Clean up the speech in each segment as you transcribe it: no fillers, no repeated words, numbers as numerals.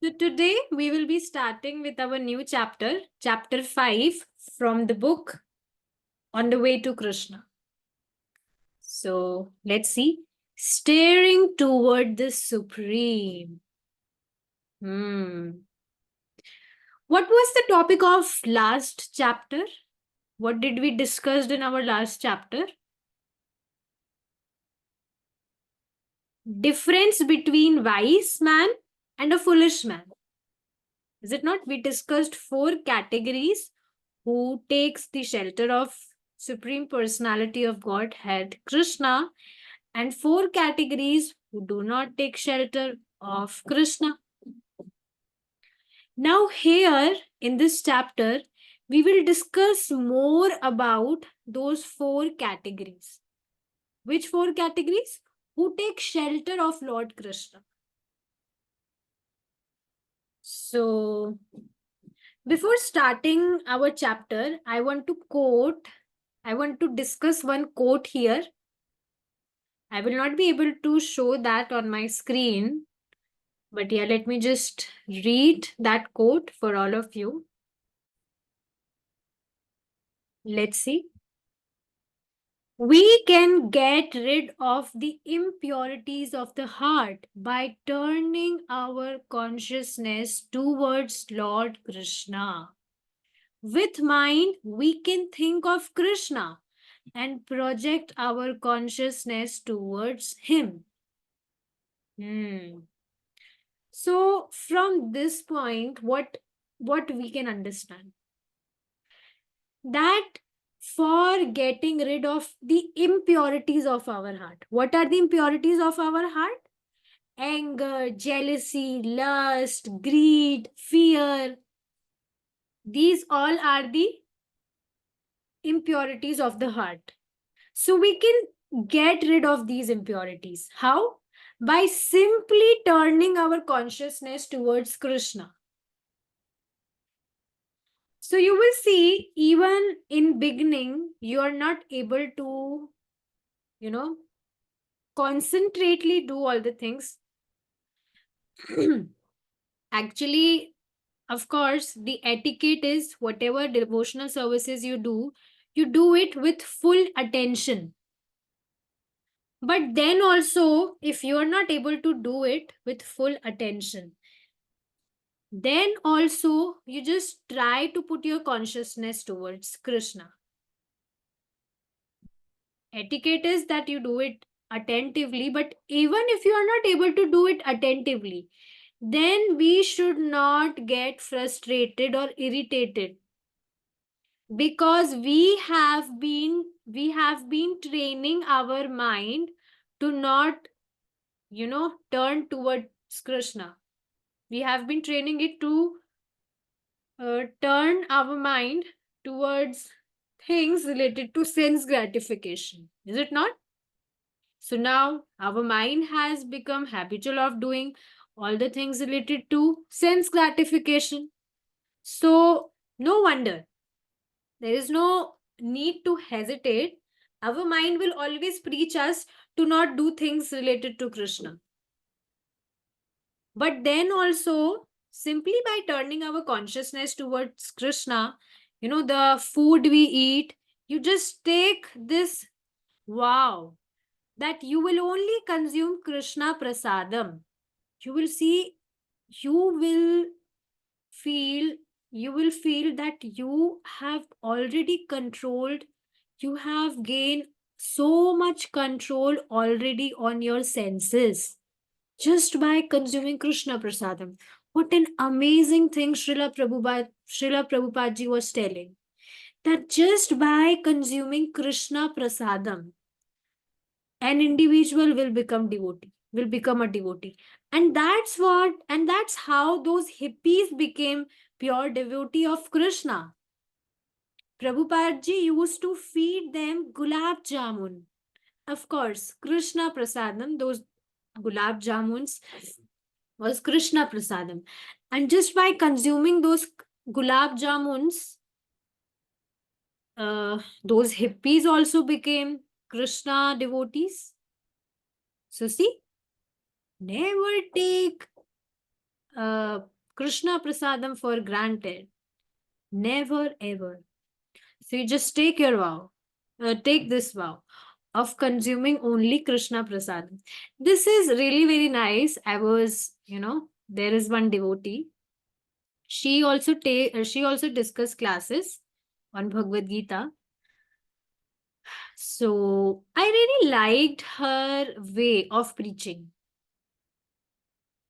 So today we will be starting with our new chapter, chapter 5 from the book On the Way to Krishna. So let's see. Staring toward the Supreme. What was the topic of last chapter? What did we discuss in our last chapter? Difference between wise man and a foolish man. Is it not? We discussed 4 categories who takes the shelter of Supreme Personality of Godhead, Krishna, and 4 categories who do not take shelter of Krishna. Now, here in this chapter, we will discuss more about those 4 categories. Which 4 categories? Who take shelter of Lord Krishna. So, before starting our chapter, I want to discuss one quote here. I will not be able to show that on my screen, but yeah, let me just read that quote for all of you. Let's see. We can get rid of the impurities of the heart by turning our consciousness towards Lord Krishna. With mind, we can think of Krishna and project our consciousness towards him. So from this point, what we can understand? That for getting rid of the impurities of our heart. What are the impurities of our heart? Anger, jealousy, lust, greed, fear. These all are the impurities of the heart. So we can get rid of these impurities. How? By simply turning our consciousness towards Krishna. So you will see, even in beginning, you are not able to, concentrately do all the things. Actually, of course, the etiquette is whatever devotional services you do it with full attention. But then also, if you are not able to do it with full attention, then also you just try to put your consciousness towards Krishna. Etiquette is that you do it attentively, but even if you are not able to do it attentively, then we should not get frustrated or irritated, because we have been training our mind to not turn towards Krishna. We have been training it to turn our mind towards things related to sense gratification. Is it not? So now our mind has become habitual of doing all the things related to sense gratification. So no wonder, there is no need to hesitate. Our mind will always preach us to not do things related to Krishna. But then also, simply by turning our consciousness towards Krishna, the food we eat, you just take this vow that you will only consume Krishna prasadam. You will see, you will feel that you have already controlled, you have gained so much control already on your senses just by consuming Krishna prasadam. What an amazing thing Srila Prabhupada ji was telling. That just by consuming Krishna prasadam, an individual will become a devotee. And that's how those hippies became pure devotee of Krishna. Prabhupada ji used to feed them gulab jamun. Of course, Krishna prasadam, those gulab jamuns was Krishna prasadam. And just by consuming those gulab jamuns, those hippies also became Krishna devotees. So see, never take Krishna Prasadam for granted. Never ever. So you just take your vow. Take this vow of consuming only Krishna Prasadam. This is really very nice. There is one devotee. She also discussed classes on Bhagavad Gita. So I really liked her way of preaching.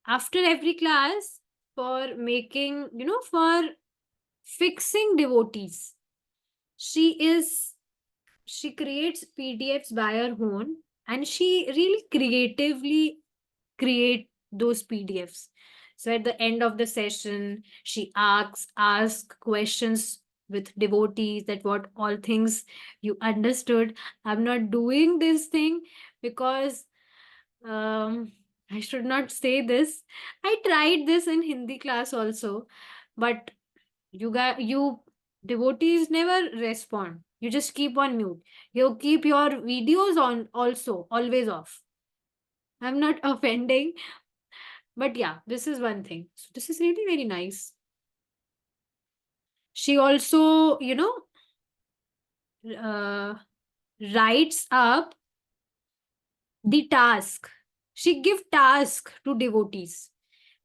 After every class, for making, for fixing devotees, she is she creates PDFs by her own, and she really creatively create those PDFs. So at the end of the session, she asks questions with devotees, that what all things you understood. I'm not doing this thing because I should not say this. I tried this in Hindi class also, but you devotees never respond. You just keep on mute. You keep your videos on also, always off. I'm not offending, but yeah, this is one thing. So this is really very nice. She also, uh, writes up the task. She give task to devotees,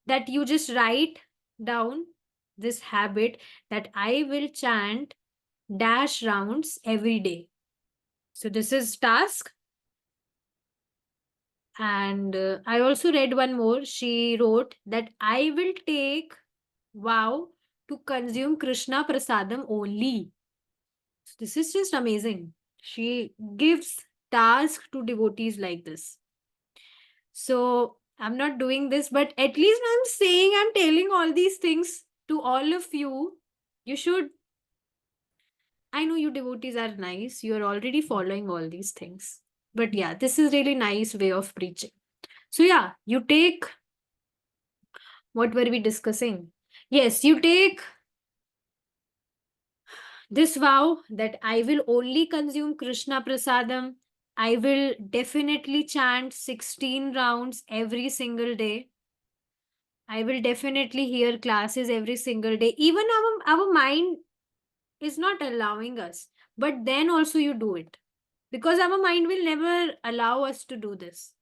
that you just write down this habit, that I will chant dash rounds every day. So this is task. And I also read one more. She wrote that I will take vow to consume Krishna Prasadam only. So this is just amazing. She gives task to devotees like this. So I'm not doing this, but at least I'm telling all these things to all of you. You should, I know you devotees are nice. You are already following all these things. But yeah, this is really nice way of preaching. So yeah, you take, what were we discussing? Yes, you take this vow that I will only consume Krishna Prasadam. I will definitely chant 16 rounds every single day. I will definitely hear classes every single day. Even our mind is not allowing us. But then also you do it. Because our mind will never allow us to do this.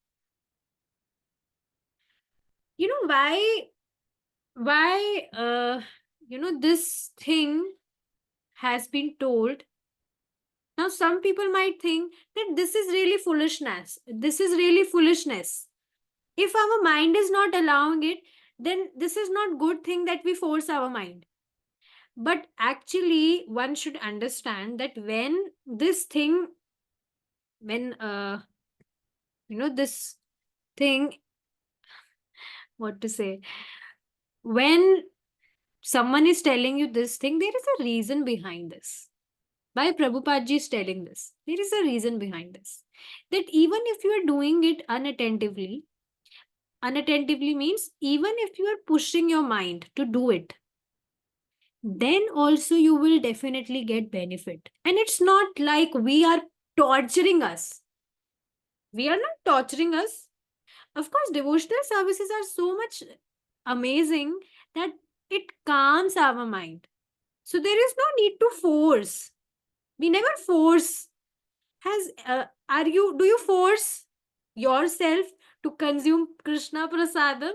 You know why this thing has been told. Now some people might think that this is really foolishness. If our mind is not allowing it, then this is not good thing that we force our mind. But actually one should understand that when this thing, what to say, when someone is telling you this thing, there is a reason behind this. Why Prabhupada ji is telling this? There is a reason behind this. That even if you are doing it unattentively means even if you are pushing your mind to do it, then also you will definitely get benefit. And it's not like we are torturing us. We are not torturing us. Of course, devotional services are so much amazing that it calms our mind. So there is no need to force. We never force. Do you force yourself to consume Krishna Prasadam?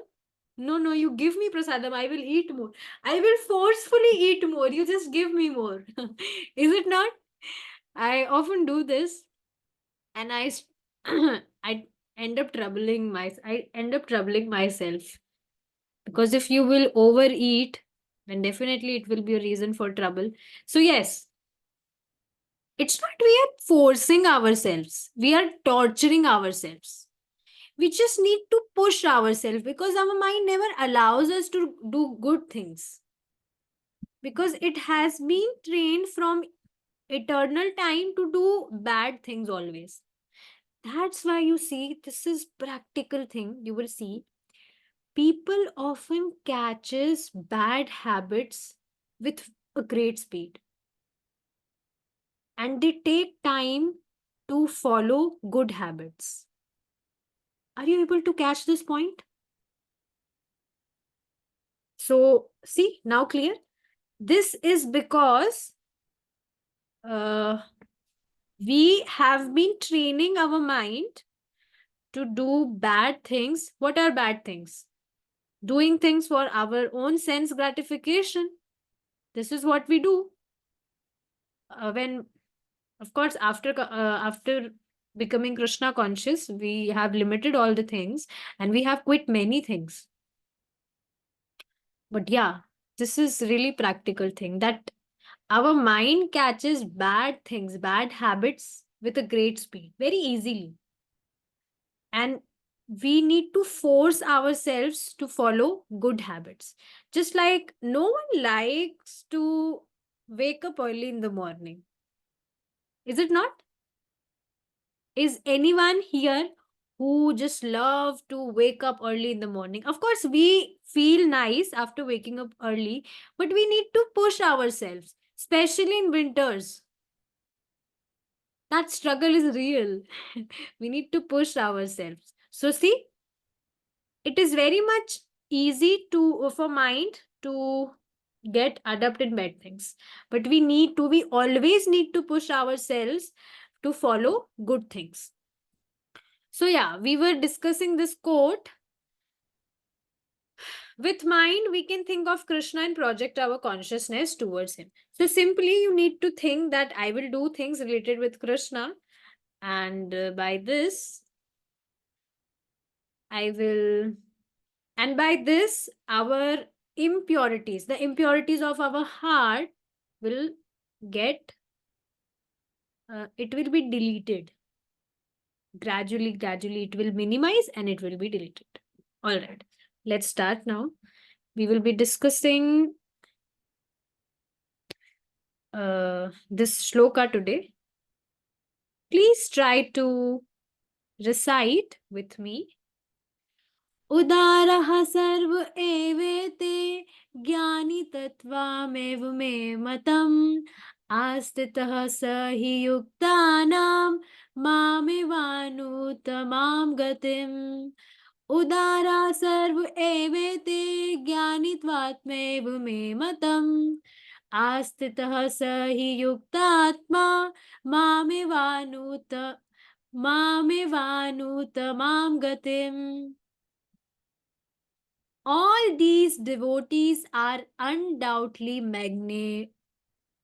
No, you give me prasadam, I will eat more. I will forcefully eat more. You just give me more. Is it not? I often do this, and I end up troubling myself, because if you will overeat, then definitely it will be a reason for trouble. So yes, it's not we are forcing ourselves. We are torturing ourselves. We just need to push ourselves, because our mind never allows us to do good things, because it has been trained from eternal time to do bad things always. That's why you see, this is practical thing. You will see people often catches bad habits with a great speed, and they take time to follow good habits. Are you able to catch this point? So, see, now clear? This is because we have been training our mind to do bad things. What are bad things? Doing things for our own sense gratification. This is what we do. When, of course, after becoming Krishna conscious, we have limited all the things and we have quit many things. But yeah, this is really practical thing, that our mind catches bad things, bad habits with a great speed, very easily. And we need to force ourselves to follow good habits. Just like no one likes to wake up early in the morning. Is it not? Is anyone here who just love to wake up early in the morning? Of course, we feel nice after waking up early, but we need to push ourselves, especially in winters. That struggle is real. We need to push ourselves. So see, it is very much easy to for mind to get adapt in bad things, but we always need to push ourselves to follow good things. So yeah, we were discussing this quote. With mind, we can think of Krishna and project our consciousness towards him. So simply you need to think that I will do things related with Krishna, and by this I will, and by this our impurities, the impurities of our heart will get, it will be deleted. Gradually it will minimize and it will be deleted. All right, let's start now. We will be discussing this shloka today. Please try to recite with me. उदारः सर्व एवेते ज्ञानी तत्त्वामेव मे मतम् आस्थितः स हि युक्तानां मामेवानुत्तमां गतिम् उदारा सर्व एवेते ज्ञानित्वात्मेव मे मतम् आस्थितः स हि युक्तात्मा मामेवानुत्तमां गतिम्. All these devotees are undoubtedly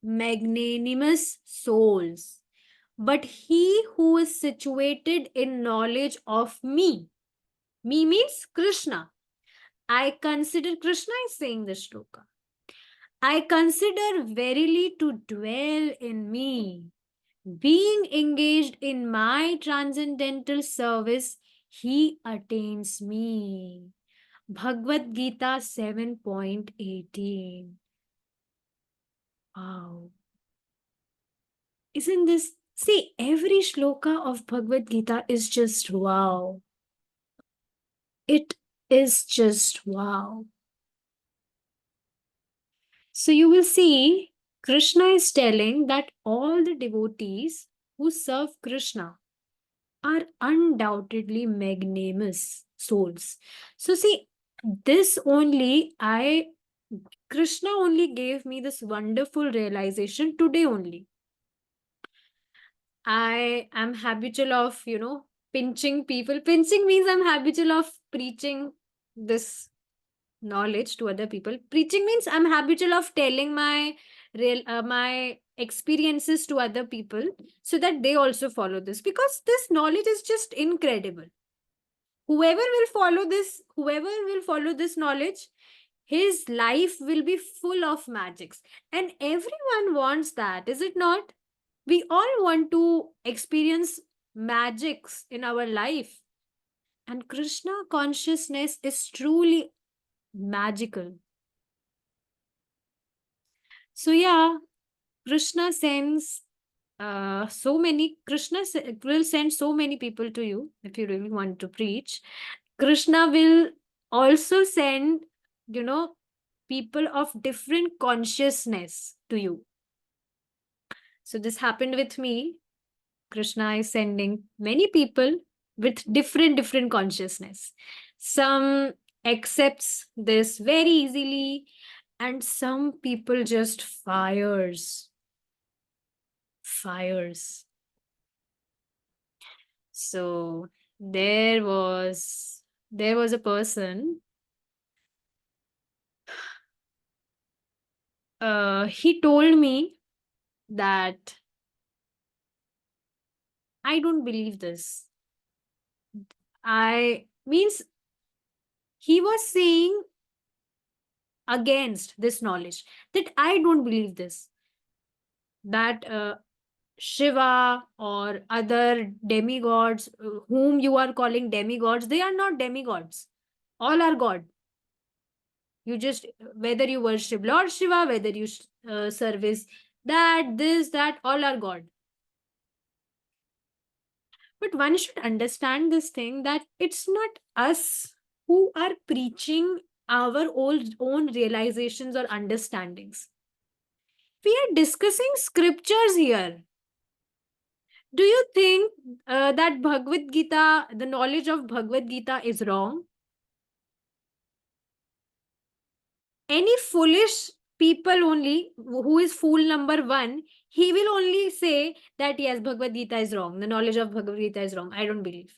magnanimous souls. But he who is situated in knowledge of me means Krishna. I consider, Krishna is saying this shloka, I consider verily to dwell in me. Being engaged in my transcendental service, he attains me. Bhagavad Gita 7.18. Wow. Isn't this? See, every shloka of Bhagavad Gita is just wow. It is just wow. So you will see, Krishna is telling that all the devotees who serve Krishna are undoubtedly magnanimous souls. So see, this only Krishna only gave me this wonderful realization today only. I am habitual of, pinching people. Pinching means I'm habitual of preaching this knowledge to other people. Preaching means I'm habitual of telling my experiences to other people so that they also follow this, because this knowledge is just incredible. Whoever will follow this knowledge, his life will be full of magics. And everyone wants that, is it not? We all want to experience magics in our life. And Krishna consciousness is truly magical. So yeah, Krishna sends Krishna will send so many people to you if you really want to preach. Krishna will also send, people of different consciousness to you. So this happened with me. Krishna is sending many people with different consciousness. Some accepts this very easily, and some people just fires. So there was a person. He told me that I don't believe this. I means he was saying against this knowledge that I don't believe this, that Shiva or other demigods, whom you are calling demigods, they are not demigods. All are God. You just, whether you worship Lord Shiva, whether you service that, this, that, all are God. But one should understand this thing, that it's not us who are preaching our own realizations or understandings. We are discussing scriptures here. Do you think that Bhagavad Gita, the knowledge of Bhagavad Gita is wrong? Any foolish people only, who is fool number one, he will only say that yes, Bhagavad Gita is wrong. The knowledge of Bhagavad Gita is wrong. I don't believe.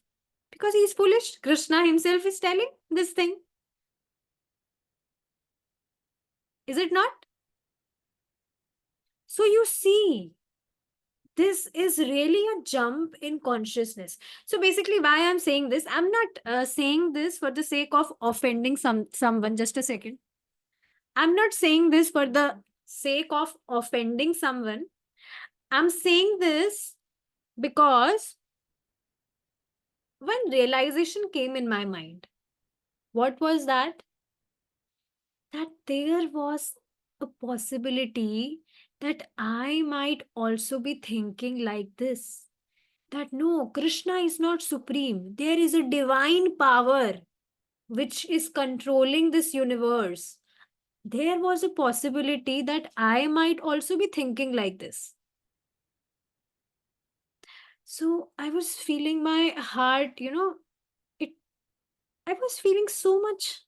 Because he is foolish. Krishna himself is telling this thing. Is it not? So you see, this is really a jump in consciousness. So basically, why I'm saying this, I'm not saying this for the sake of offending someone. Just a second. I'm not saying this for the sake of offending someone. I'm saying this because when realization came in my mind, what was that? That there was a possibility that I might also be thinking like this. That no, Krishna is not supreme. There is a divine power which is controlling this universe. There was a possibility that I might also be thinking like this. So I was feeling my heart, it I was feeling so much,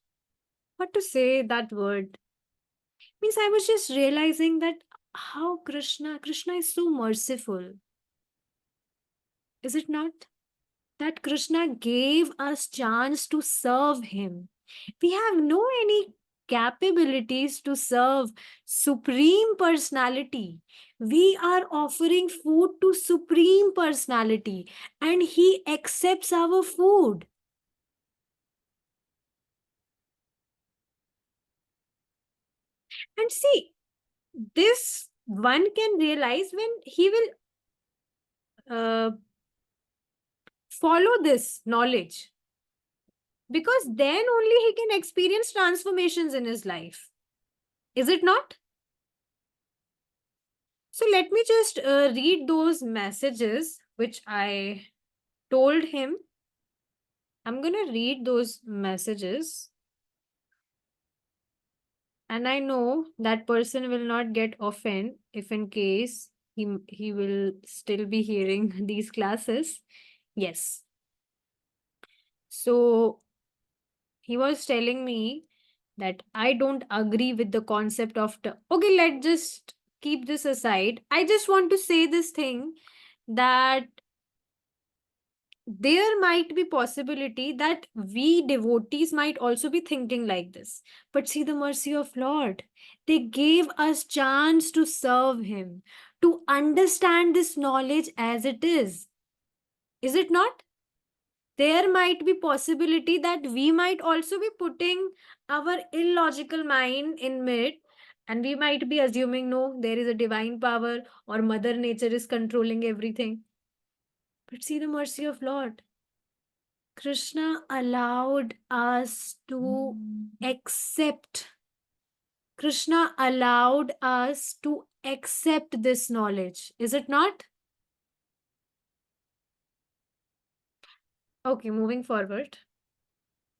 what to say that word. Means I was just realizing that how Krishna is so merciful. Is it not? That Krishna gave us chance to serve him. We have no any capabilities to serve Supreme Personality. We are offering food to Supreme Personality and he accepts our food. And see, this one can realize when he will follow this knowledge, because then only he can experience transformations in his life. Is it not? So let me just read those messages which I told him. I'm going to read those messages. And I know that person will not get offended if in case he will still be hearing these classes. Yes. So he was telling me that I don't agree with the concept of okay, let's just keep this aside. I just want to say this thing, that there might be possibility that we devotees might also be thinking like this. But see the mercy of Lord. They gave us chance to serve him, to understand this knowledge as it is. Is it not? There might be possibility that we might also be putting our illogical mind in mid, and we might be assuming no, there is a divine power or mother nature is controlling everything. But see the mercy of Lord. Krishna allowed us to accept. Krishna allowed us to accept this knowledge. Is it not? Okay, moving forward.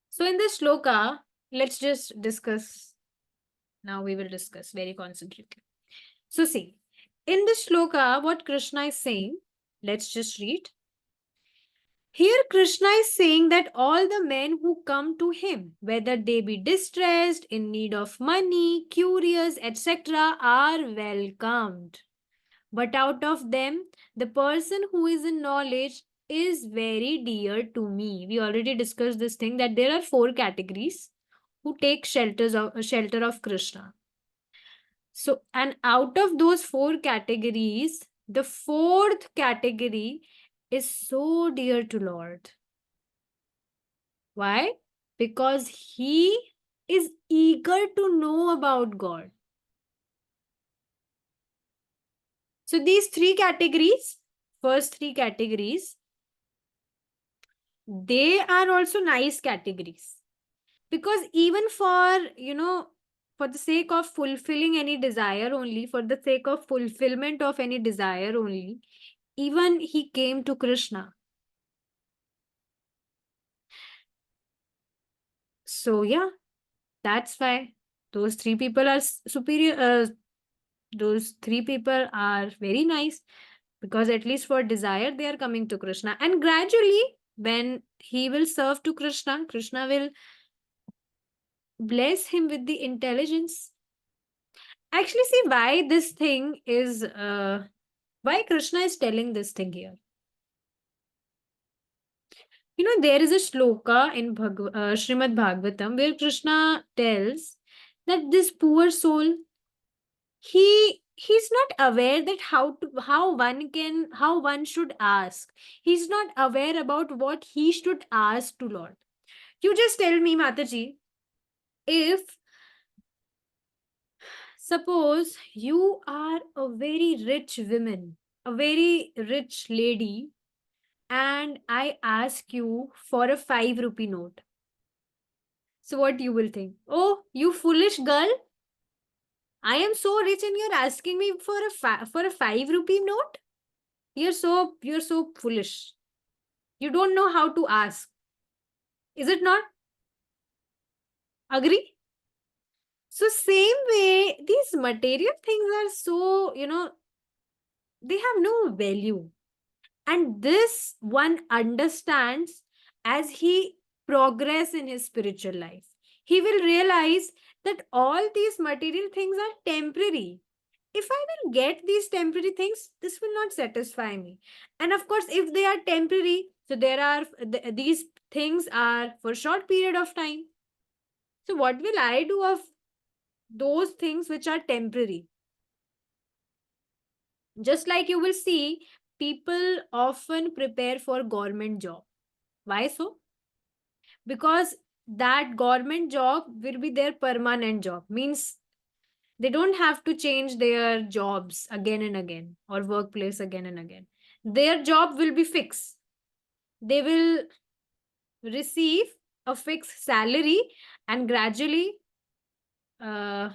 So in this shloka, let's just discuss. Now we will discuss very concentratedly. So see, in this shloka, what Krishna is saying, let's just read. Here, Krishna is saying that all the men who come to him, whether they be distressed, in need of money, curious, etc., are welcomed. But out of them, the person who is in knowledge is very dear to me. We already discussed this thing that there are four categories who take shelter of Krishna. So, and out of those four categories, the fourth category is so dear to Lord. Why? Because he is eager to know about God. So these three categories, first three categories, they are also nice categories. Because even for, for the sake of fulfilling any desire only, for the sake of fulfillment of any desire only, even he came to Krishna. So yeah, that's why those three people are superior. Those three people are very nice, because at least for desire they are coming to Krishna, and gradually when he will serve to Krishna, Krishna will bless him with the intelligence. Actually, see why this thing is why Krishna is telling this thing here. There is a shloka in Srimad Bhagavatam where Krishna tells that this poor soul, he's not aware that how one should ask. He's not aware about what he should ask to Lord. You just tell me, Mataji, if suppose you are a very rich woman, a very rich lady, and I ask you for a 5 rupee note. So what you will think? Oh, you foolish girl! I am so rich and you're asking me for a 5 rupee note? You're so foolish. You don't know how to ask. Is it not? Agree? So same way, these material things are so, they have no value. And this one understands as he progress in his spiritual life. He will realize that all these material things are temporary. If I will get these temporary things, this will not satisfy me. And of course, if they are temporary, so these things are for short period of time. So what will I do of those things which are temporary? Just like you will see, people often prepare for government job. Why so? Because that government job will be their permanent job. Means they don't have to change their jobs again and again, or workplace again and again. Their job will be fixed. They will receive a fixed salary, and gradually, uh,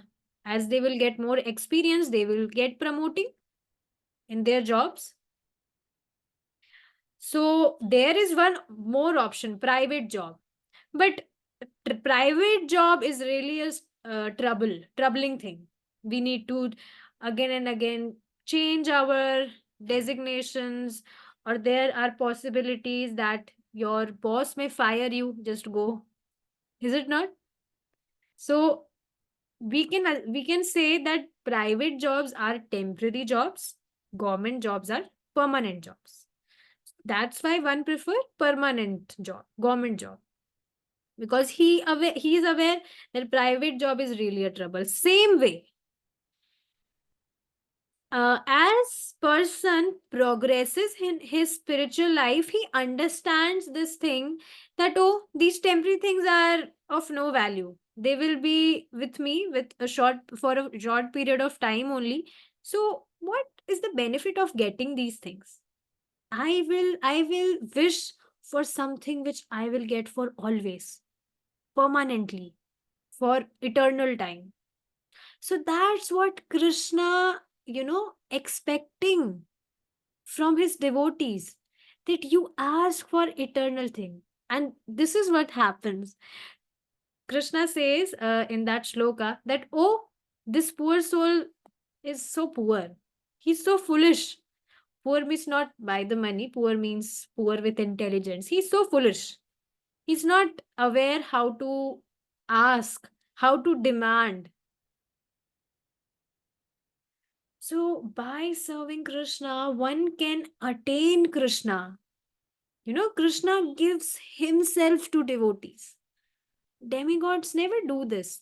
as they will get more experience, they will get promoting in their jobs. So there is one more option, private job. But private job is really a troubling thing. We need to again and again change our designations, or there are possibilities that your boss may fire you. Just go. Is it not? So we can say that private jobs are temporary jobs, government jobs are permanent jobs. That's why one prefer permanent job, government job, because he is aware that private job is really a trouble. Same way, as person progresses in his spiritual life, he understands this thing that, oh, these temporary things are of no value. They will be with me with a short period of time only. So what is the benefit of getting these things? I will wish for something which I will get for always, permanently, for eternal time. So that's what Krishna, expecting from his devotees, that you ask for eternal thing. And this is what happens. Krishna says in that shloka that, oh, this poor soul is so poor. He's so foolish. Poor means not by the money. Poor means poor with intelligence. He's so foolish. He's not aware how to ask, how to demand. So by serving Krishna, one can attain Krishna. Krishna gives himself to devotees. Demigods never do this.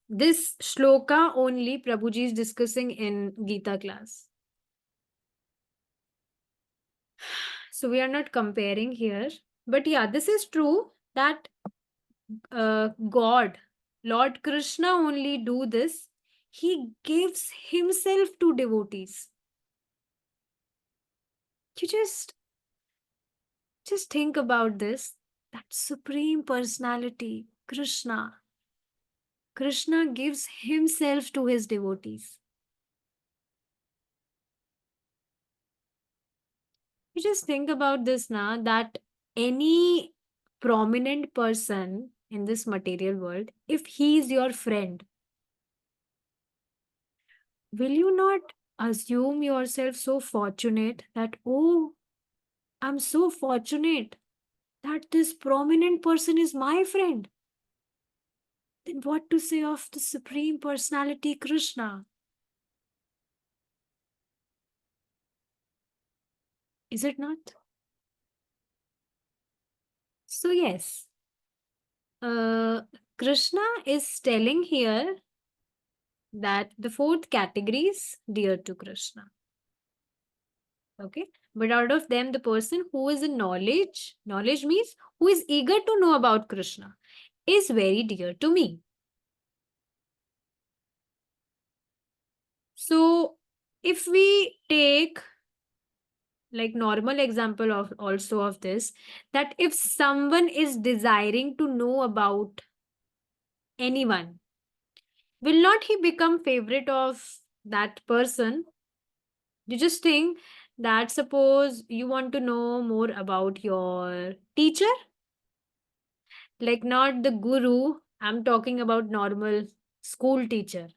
This shloka only Prabhuji is discussing in Gita class. So we are not comparing here. But yeah, this is true that God, Lord Krishna only do this. He gives himself to devotees. You just think about this. That supreme personality, Krishna. Krishna gives himself to his devotees. You just think about this now, that any prominent person in this material world, if he is your friend, will you not assume yourself so fortunate that, oh, I'm so fortunate that this prominent person is my friend? Then what to say of the Supreme Personality Krishna? Is it not? So, yes, uh, Krishna is telling here that the fourth category is dear to Krishna. Okay. But out of them, the person who is in knowledge means who is eager to know about Krishna, is very dear to me. So if we take like normal example of also of this, that if someone is desiring to know about anyone, will not he become favorite of that person? You just think that suppose you want to know more about your teacher, like not the guru, I'm talking about normal school teacher.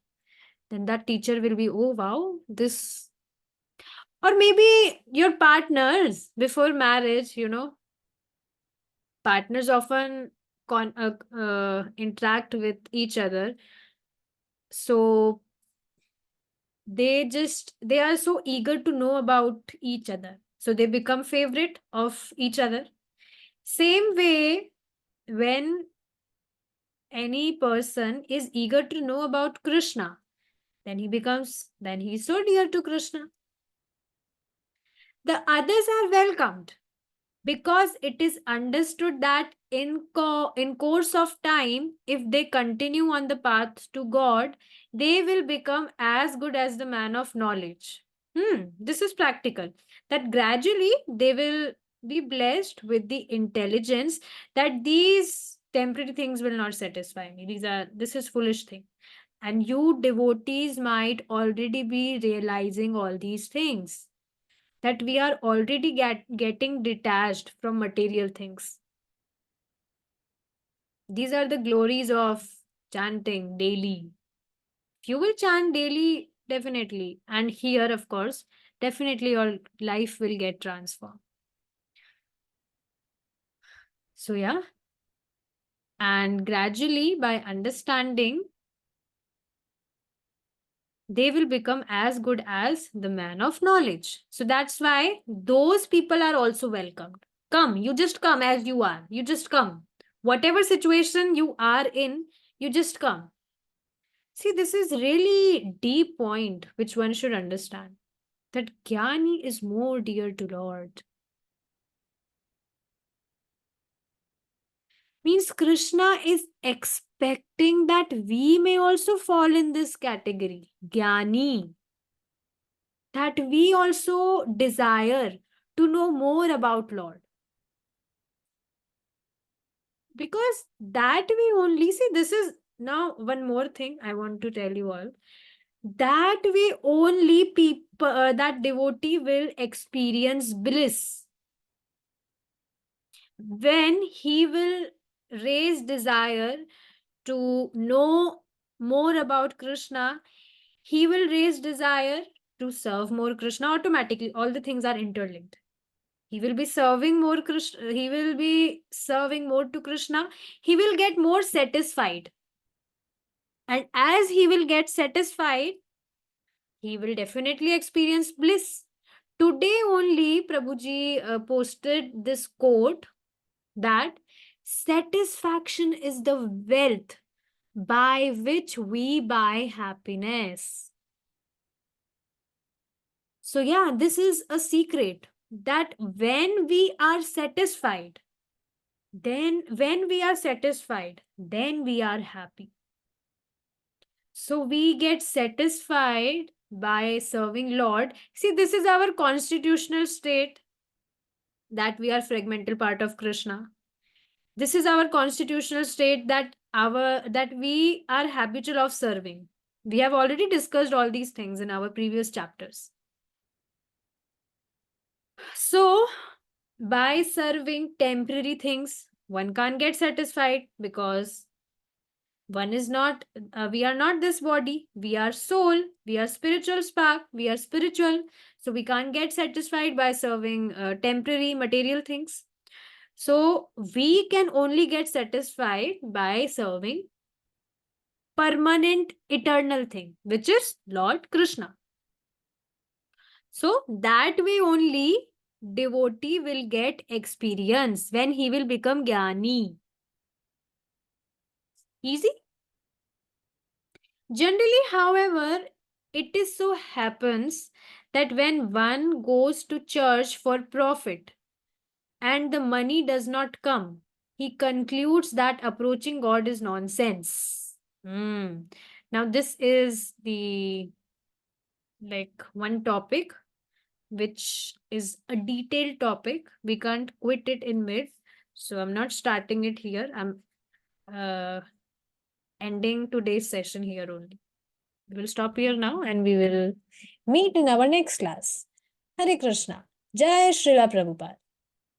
Then that teacher will be, oh wow, this, or maybe your partners before marriage, partners often interact with each other. So they are so eager to know about each other. So they become favorite of each other. Same way, when any person is eager to know about Krishna, then he's so dear to Krishna. The others are welcomed because it is understood that in course of time, if they continue on the path to God, they will become as good as the man of knowledge. This is practical. That gradually they will be blessed with the intelligence that these temporary things will not satisfy me. This is foolish thing. And you devotees might already be realizing all these things, that we are already getting detached from material things. These are the glories of chanting daily. If you will chant daily, definitely, and here, of course, definitely your life will get transformed. So, yeah. And gradually, by understanding, they will become as good as the man of knowledge. So that's why those people are also welcomed. Come, you just come as you are. You just come. Whatever situation you are in, you just come. See, this is really deep point which one should understand. That Jnani is more dear to Lord. Means Krishna is expecting that we may also fall in this category. Jnani. That we also desire to know more about Lord. Because that we only see, this is now one more thing I want to tell you all. That we only people, that devotee will experience bliss when he will raise desire to know more about Krishna. He will raise desire to serve more Krishna, automatically all the things are interlinked. He will be serving more Krishna, he will be serving more to Krishna, he will get more satisfied. And as he will get satisfied, he will definitely experience bliss. Today only Prabhuji posted this quote that satisfaction is the wealth by which we buy happiness. So, yeah, this is a secret that when we are satisfied, then we are happy. So we get satisfied by serving Lord. See, this is our constitutional state, that we are fragmental part of Krishna. This is our constitutional state, that we are habitual of serving. We have already discussed all these things in our previous chapters. So, by serving temporary things, one can't get satisfied, because one is not, we are not this body, we are soul, we are spiritual spark, we are spiritual. So, we can't get satisfied by serving temporary material things. So, we can only get satisfied by serving permanent eternal thing, which is Lord Krishna. So, that way only devotee will get experience, when he will become Jnani. Easy? Generally, however, it is so happens that when one goes to church for profit and the money does not come, he concludes that approaching God is nonsense. Now, this is the one topic which is a detailed topic. We can't quit it in mid. So I'm not starting it here. I'm ending today's session here only. We will stop here now and we will meet in our next class. Hare Krishna. Jai Srila Prabhupada.